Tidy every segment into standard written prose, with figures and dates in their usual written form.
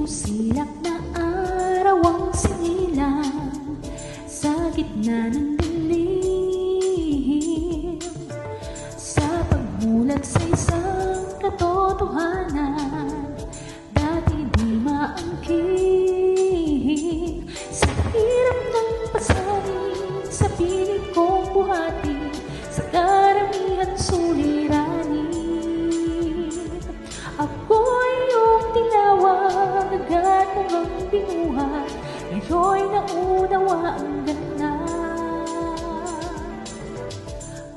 Silak na araw ang sinilang sa gitna ng dilim, sa pagmulat sa isang katotohanan dati di maangkin. Sa hirap ng pasanin, sa pilit kong buhatin, sa karamihan suliranin, ako'y iyong tinawag, agad mo ang binuhat, ngayo'y naunawa ang ganap.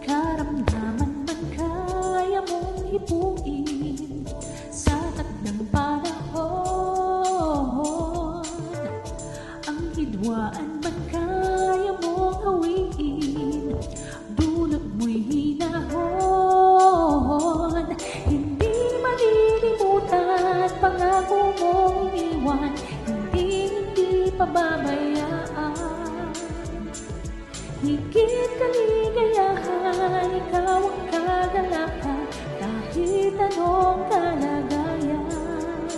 Karamdaman man kaya mong hipuin sa takdang panahon, ang hidwaan man kaya mong hawiin, dulot mo'y hinahon. Hindi malilimutan, pangako mong iniwan, hindi pababayaan. Higit kaligayahan, ikaw ang kagalakan, kahit anong kalagayan.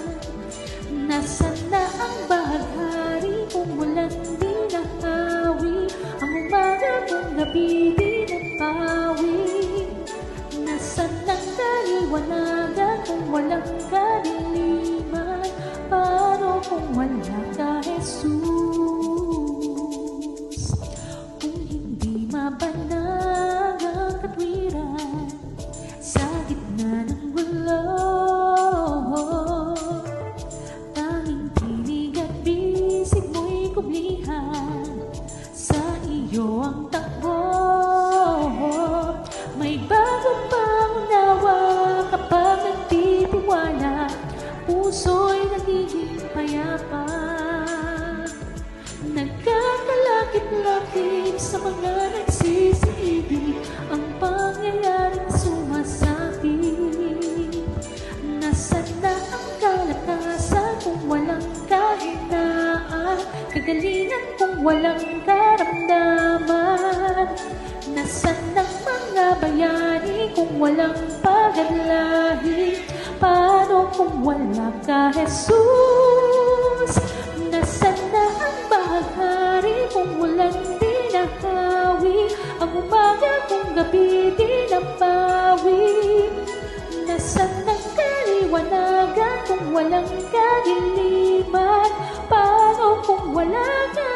Nasaan na ang bahaghari kung walang di nahawi, ang umaga kung gabi di napawi? Nasaan ang kaliwanagan kung walang kadiliman? Paano kung wala ka, Jesus? Kung hindi mabanag ang katwiran sa gitna ng gulo, tanging tinig at bisig mo'y kublihan, sa iyo ang takbo. May bago pang unawa kapag nagtitiwala, puso'y nagiging payapa. Nagkakalakit-lakit sa mga nagsisiibig, ang pangyayaring sumasapit. Nasaan na ang kalakasan kung walang kahinaan, kagalingan kung walang karamdaman? Nasaan ang mga bayani kung walang pagalahi? Paano kung wala ka, Jesus? Nasaan na ang bahaghari kung walang dinahawi, ang umaga kung gabi di napawi? Nasaan ang kaliwanagan kung walang kadiliman? Paano kung wala ka,